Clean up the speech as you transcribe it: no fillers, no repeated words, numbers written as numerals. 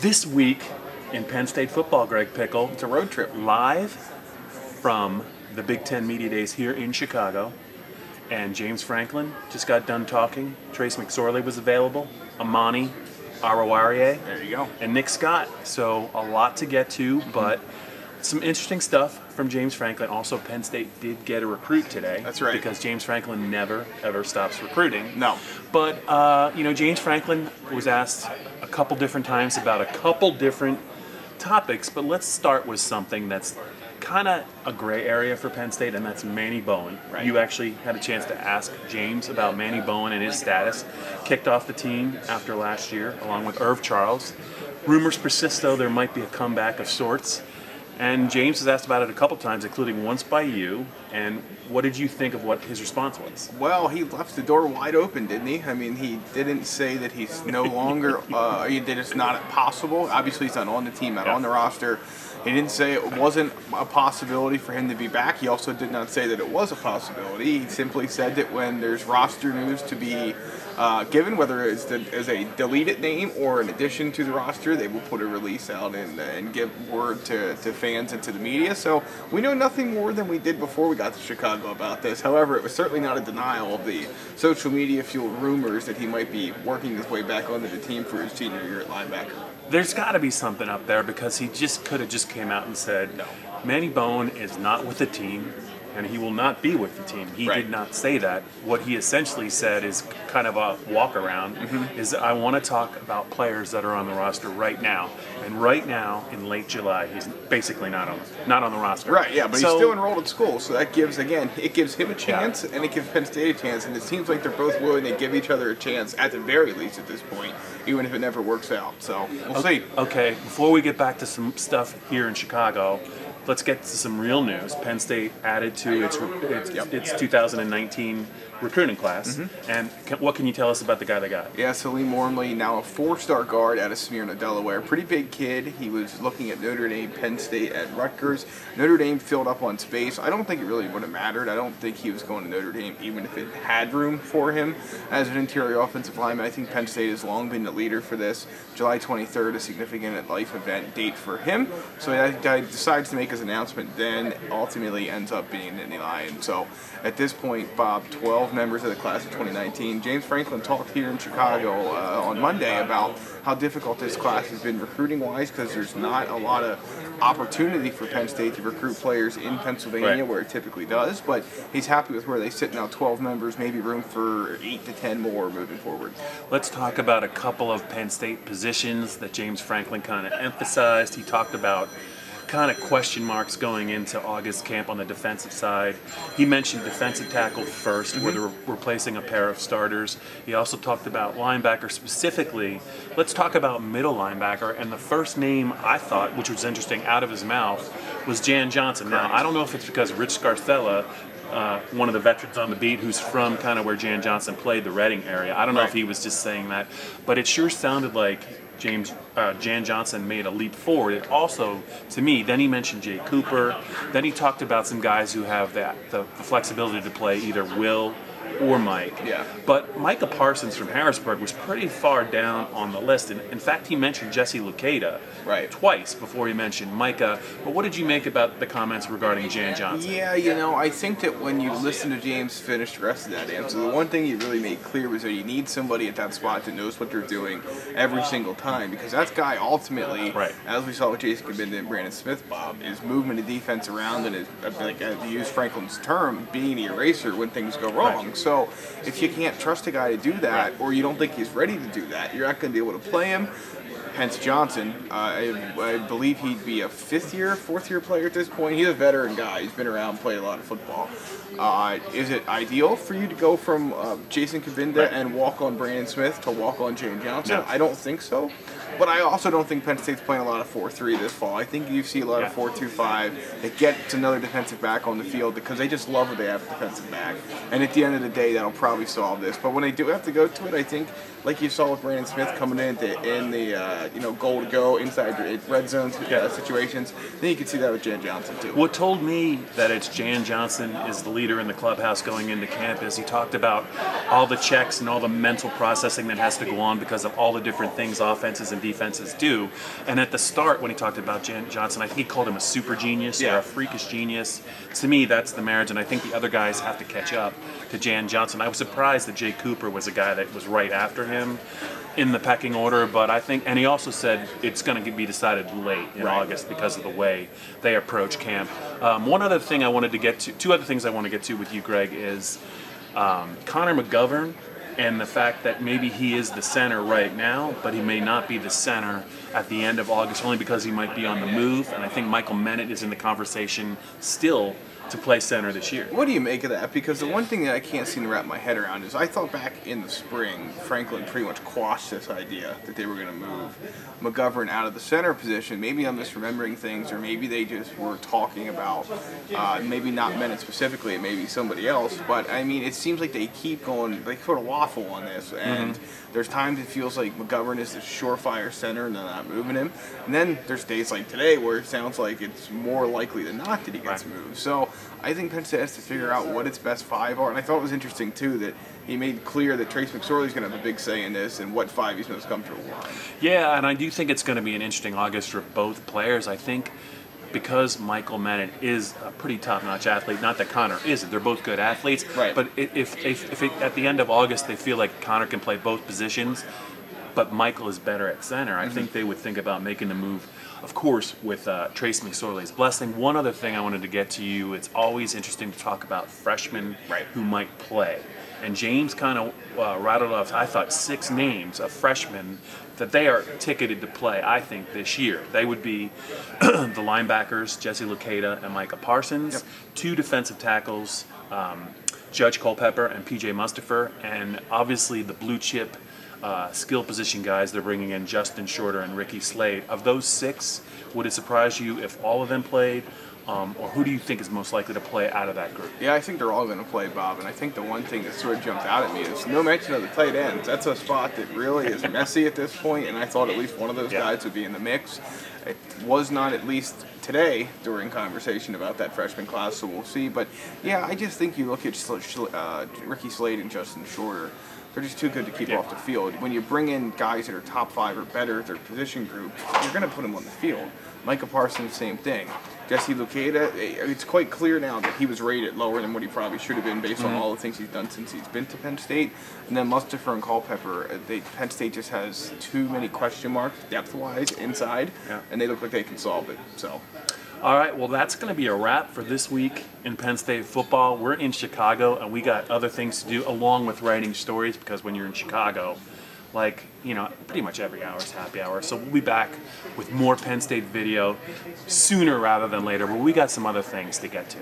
This week in Penn State football, Greg Pickle. It's a road trip. Live from the Big Ten Media Days here in Chicago. And James Franklin just got done talking. Trace McSorley was available. Amani Oruwariye. There you go. And Nick Scott. So a lot to get to, but some interesting stuff from James Franklin. Also, Penn State did get a recruit today. That's right. Because James Franklin never, ever stops recruiting. No. But, James Franklin was asked a couple different times about a couple different topics, but let's start with something that's kind of a gray area for Penn State, and that's Manny Bowen. Right. You actually had a chance to ask James about Manny Bowen and his status. Kicked off the team after last year, along with Irv Charles. Rumors persist, though, there might be a comeback of sorts. And James was asked about it a couple times, including once by you. And what did you think of what his response was? Well, he left the door wide open, didn't he? I mean, he didn't say that he's no longer, that it's not possible. Obviously, he's not on the team, not on the roster. He didn't say it wasn't a possibility for him to be back. He also did not say that it was a possibility. He simply said that when there's roster news to be given, whether it's as a deleted name or an addition to the roster, they will put a release out and give word to fans and to the media. So we know nothing more than we did before we got to Chicago about this. However, it was certainly not a denial of the social media fueled rumors that he might be working his way back onto the team for his senior year at linebacker. There's got to be something up there, because he just could have just came out and said, no, Manny Bowen is not with the team, and he will not be with the team. He did not say that. What he essentially said is kind of a walk around, is I want to talk about players that are on the roster right now. And right now, in late July, he's basically not on the roster. Right, yeah, but he's still enrolled at school, so that gives, again, it gives him a chance, and it gives Penn State a chance, and it seems like they're both willing to give each other a chance, at the very least at this point, even if it never works out. So, we'll see. Okay, before we get back to some stuff here in Chicago, let's get to some real news. Penn State added to its 2019 recruiting class. And what can you tell us about the guy they got? Yeah, Salim Wormley, now a four-star guard out of Smyrna, Delaware. Pretty big kid. He was looking at Notre Dame, Penn State, at Rutgers. Notre Dame filled up on space. I don't think it really would have mattered. I don't think he was going to Notre Dame even if it had room for him as an interior offensive lineman. I think Penn State has long been the leader for this. July 23rd, a significant life event date for him. So he decides to make his announcement, then ultimately ends up being in the line. So at this point, Bob, 12 members of the class of 2019. James Franklin talked here in Chicago on Monday about how difficult this class has been recruiting-wise, because there's not a lot of opportunity for Penn State to recruit players in Pennsylvania where it typically does, but he's happy with where they sit now, 12 members, maybe room for 8 to 10 more moving forward. Let's talk about a couple of Penn State positions that James Franklin kind of emphasized. He talked about kind of question marks going into August camp on the defensive side. He mentioned defensive tackle first, where they're replacing a pair of starters. He also talked about linebacker specifically. Let's talk about middle linebacker, and the first name I thought, which was interesting, out of his mouth, was Jan Johnson. Now, I don't know if it's because Rich Scarcella, one of the veterans on the beat who's from kind of where Jan Johnson played, the Reading area. I don't know if he was just saying that, but it sure sounded like Jan Johnson made a leap forward. It also, to me, then he mentioned Jay Cooper. Then he talked about some guys who have the flexibility to play either Will or Mike. Yeah. But Micah Parsons from Harrisburg was pretty far down on the list. And in fact, he mentioned Jesse Luketa twice before he mentioned Micah. But what did you make about the comments regarding Jan Johnson? Yeah, I think that when you listen to James finish the rest of that answer, the one thing he really made clear was that you need somebody at that spot that knows what they're doing every single time, because that guy ultimately, as we saw with Jason Cabinda and Brandon Smith, Bob, is moving the defense around and is, like, to use Franklin's term, being the eraser when things go wrong. So if you can't trust a guy to do that, or you don't think he's ready to do that, you're not going to be able to play him. Hence Johnson, I believe he'd be a fourth year player at this point. He's a veteran guy. He's been around, played a lot of football. Is it ideal for you to go from Jason Cabinda and walk on Brandon Smith to walk on Jan Johnson? No. I don't think so. But I also don't think Penn State's playing a lot of 4-3 this fall. I think you see a lot of 4-2-5 that gets another defensive back on the field because they just love what they have a defensive back. And at the end of the day, that'll probably solve this. But when they do have to go to it, I think, like you saw with Brandon Smith coming in the goal to go inside red zone situations, then you can see that with Jan Johnson too. What told me that it's Jan Johnson is the leader in the clubhouse going into camp is he talked about all the checks and all the mental processing that has to go on because of all the different things offenses and defenses do. And at the start, when he talked about Jan Johnson, I think he called him a super genius or a freakish genius. To me, that's the marriage, and I think the other guys have to catch up to Jan Johnson. I was surprised that Jay Cooper was a guy that was right after him in the pecking order, but I think, and he also said it's going to be decided late in August because of the way they approach camp. One other thing I wanted to get to, two other things I want to get to with you, Greg, is Connor McGovern and the fact that maybe he is the center right now, but he may not be the center at the end of August only because he might be on the move, and I think Michael Mennett is in the conversation still to play center this year. What do you make of that? Because the one thing that I can't seem to wrap my head around is I thought back in the spring, Franklin pretty much quashed this idea that they were going to move McGovern out of the center position. Maybe I'm misremembering things, or maybe they just were talking about, maybe not Bennett specifically, maybe somebody else. But I mean, it seems like they keep going, they sort of waffle on this, and there's times it feels like McGovern is the surefire center and they're not moving him. And then there's days like today where it sounds like it's more likely than not that he gets moved. So I think Penn State has to figure out what its best five are. And I thought it was interesting, too, that he made clear that Trace McSorley is going to have a big say in this and what five he's most comfortable on. Yeah, and I do think it's going to be an interesting August for both players. I think because Michael Mennett is a pretty top-notch athlete, not that Connor isn't. They're both good athletes. Right. But if at the end of August they feel like Connor can play both positions, but Michael is better at center, I think they would think about making the move, of course, with Trace McSorley's blessing. One other thing I wanted to get to you, it's always interesting to talk about freshmen who might play. And James kind of rattled off, I thought, 6 names of freshmen that they are ticketed to play, I think, this year. They would be the linebackers, Jesse Luketa and Micah Parsons, 2 defensive tackles, Judge Culpepper and P.J. Mustafer, and obviously the blue chip skill position guys they're bringing in, Justin Shorter and Ricky Slade. Of those 6, would it surprise you if all of them played? Or who do you think is most likely to play out of that group? Yeah, I think they're all going to play, Bob. And I think the one thing that sort of jumped out at me is no mention of the tight ends. That's a spot that really is messy at this point, and I thought at least one of those guys would be in the mix. It was not, at least today, during conversation about that freshman class, so we'll see. But yeah, I just think you look at Ricky Slade and Justin Shorter. They're just too good to keep off the field. When you bring in guys that are top 5 or better at their position group, you're going to put them on the field. Micah Parsons, same thing. Jesse Luketa, it's quite clear now that he was rated lower than what he probably should have been based on all the things he's done since he's been to Penn State. And then Mustafer and Culpepper, Penn State just has too many question marks depth-wise inside, and they look like they can solve it. So. All right, well, that's going to be a wrap for this week in Penn State football. We're in Chicago, and we got other things to do along with writing stories, because when you're in Chicago, like, you know, pretty much every hour is happy hour. So we'll be back with more Penn State video sooner rather than later, but we got some other things to get to.